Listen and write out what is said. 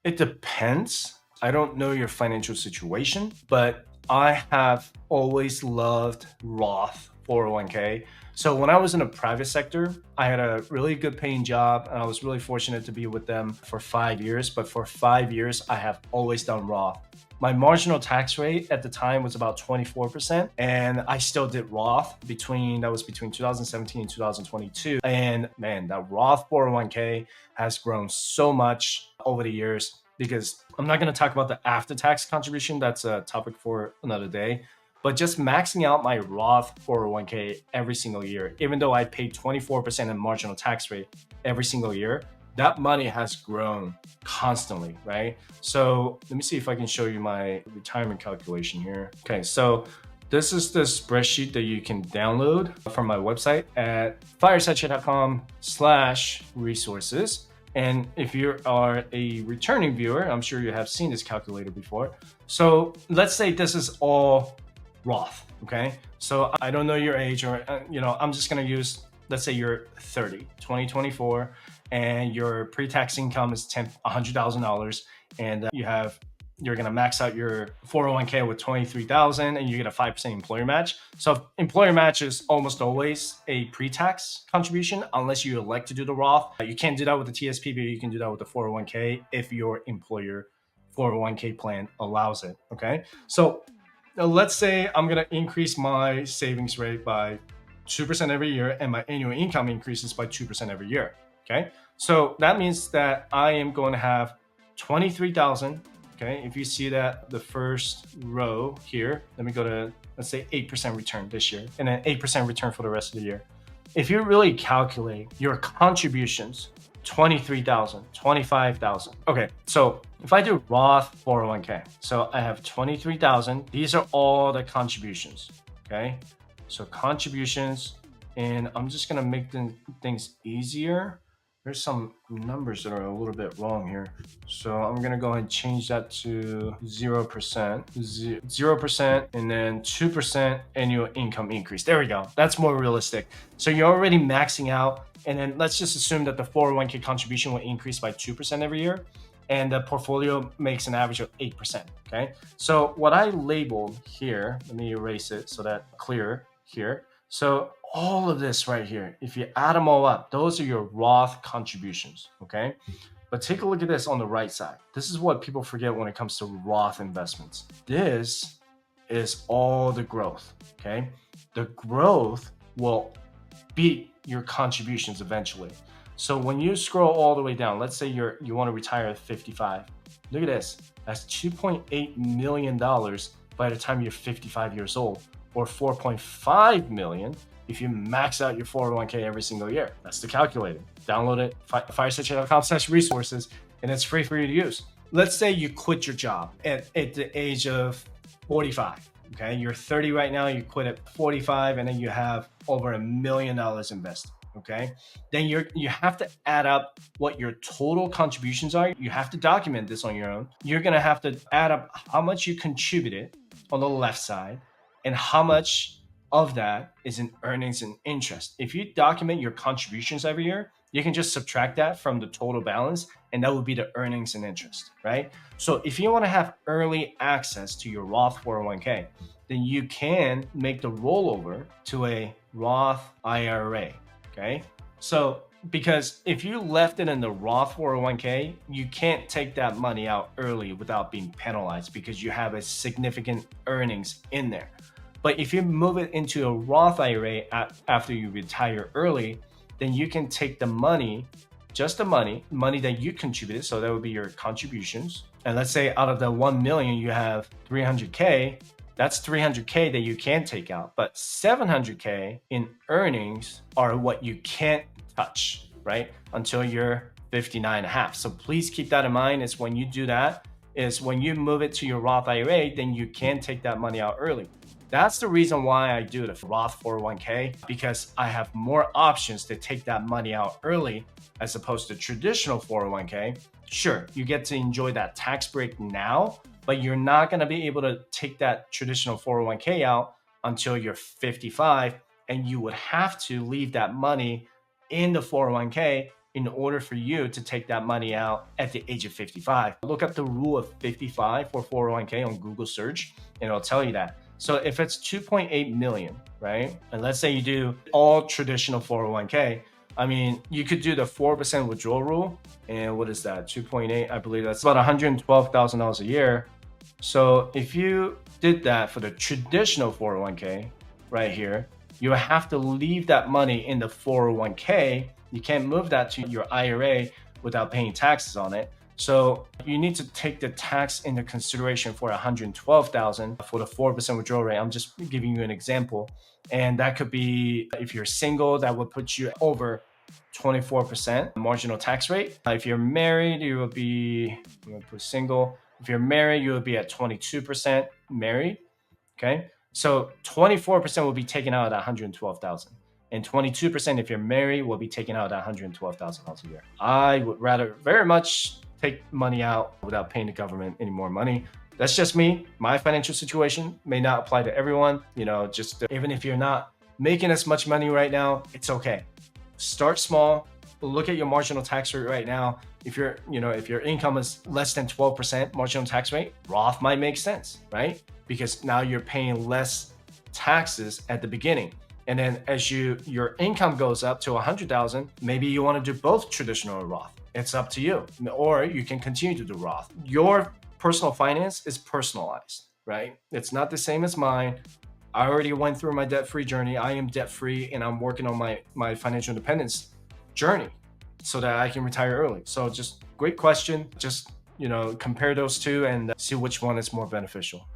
It depends. I don't know your financial situation, but I have always loved Roth 401k. So when I was in a private sector, I had a really good paying job and I was really fortunate to be with them for 5 years. But for 5 years, I have always done Roth. My marginal tax rate at the time was about 24%. And I still did Roth that was between 2017 and 2022. And man, that Roth 401k has grown so much over the years because I'm not going to talk about the after tax contribution. That's a topic for another day. But just maxing out my Roth 401k every single year, even though I paid 24% in marginal tax rate every single year, that money has grown constantly, right? So let me see if I can show you my retirement calculation here. Okay, so this is the spreadsheet that you can download from my website at firesidechat.com/resources. And if you are a returning viewer, I'm sure you have seen this calculator before. So let's say this is all Roth, okay? So I don't know your age or, I'm just gonna use, let's say you're 30, 2024, and your pre-tax income is $100,000 and you're going to max out your 401k with 23,000 and you get a 5% employer match. So employer match is almost always a pre-tax contribution unless you elect to do the Roth. You can't do that with the TSP, but you can do that with the 401k if your employer 401k plan allows it. Okay. So now let's say I'm going to increase my savings rate by 2% every year and my annual income increases by 2% every year. Okay. So that means that I am going to have 23,000. Okay, if you see that the first row here, let me go to, let's say 8% return this year and then 8% return for the rest of the year. If you really calculate your contributions, 23,000, 25,000. Okay, so if I do Roth 401k, so I have 23,000. These are all the contributions. Okay, so contributions, and I'm just gonna make things easier. There's some numbers that are a little bit wrong here. So I'm gonna go ahead and change that to 0%, 0%, and then 2% annual income increase. There we go. That's more realistic. So you're already maxing out. And then let's just assume that the 401k contribution will increase by 2% every year. And the portfolio makes an average of 8%. Okay. So what I labeled here, let me erase it so that clear here. So all of this right here, if you add them all up, those are your Roth contributions, okay? But take a look at this on the right side. This is what people forget when it comes to Roth investments. This is all the growth, okay? The growth will beat your contributions eventually. So when you scroll all the way down, let's say you want to retire at 55. Look at this. That's $2.8 million by the time you're 55 years old, or 4.5 million if you max out your 401k every single year. That's the calculator. Download it, firesidechat.com/resources, and it's free for you to use. Let's say you quit your job at the age of 45. Okay, you're 30 right now, you quit at 45, and then you have over $1 million invested. Okay, then you have to add up what your total contributions are. You have to document this on your own. You're gonna have to add up how much you contributed on the left side and how much of that is in earnings and interest. If you document your contributions every year, you can just subtract that from the total balance, and that would be the earnings and interest, right? So if you want to have early access to your Roth 401k, then you can make the rollover to a Roth IRA, okay? So because if you left it in the Roth 401k, you can't take that money out early without being penalized because you have a significant earnings in there. But if you move it into a Roth IRA after you retire early, then you can take the money, just the money that you contributed. So that would be your contributions. And let's say out of the 1 million, you have 300K. That's 300K that you can take out. But 700K in earnings are what you can't touch, right? Until you're 59 and a half. So please keep that in mind. Is when you do that, is when you move it to your Roth IRA, then you can take that money out early. That's the reason why I do the Roth 401k, because I have more options to take that money out early as opposed to traditional 401k. Sure, you get to enjoy that tax break now, but you're not going to be able to take that traditional 401k out until you're 55, and you would have to leave that money in the 401k in order for you to take that money out at the age of 55. Look up the rule of 55 for 401k on Google search, and it'll tell you that. So if it's 2.8 million, right? And let's say you do all traditional 401k, I mean, you could do the 4% withdrawal rule. And what is that? 2.8, I believe that's about $112,000 a year. So if you did that for the traditional 401k right here, you have to leave that money in the 401k. You can't move that to your IRA without paying taxes on it. So you need to take the tax into consideration for $112,000 for the 4% withdrawal rate. I'm just giving you an example. And that could be, if you're single, that would put you over 24% marginal tax rate. If you're married, you will be, I'm gonna put single. If you're married, you will be at 22% married. Okay. So 24% will be taken out at 112,000. And 22% if you're married will be taken out at $112,000 a year. I would rather very much take money out without paying the government any more money. That's just me. My financial situation may not apply to everyone. You know, just even if you're not making as much money right now, it's okay. Start small. Look at your marginal tax rate right now. If your income is less than 12% marginal tax rate, Roth might make sense, right? Because now you're paying less taxes at the beginning. And then as your income goes up to 100,000, maybe you want to do both traditional or Roth. It's up to you. Or you can continue to do Roth. Your personal finance is personalized, right? It's not the same as mine. I already went through my debt-free journey. I am debt-free and I'm working on my financial independence journey so that I can retire early. So just great question. Just, compare those two and see which one is more beneficial.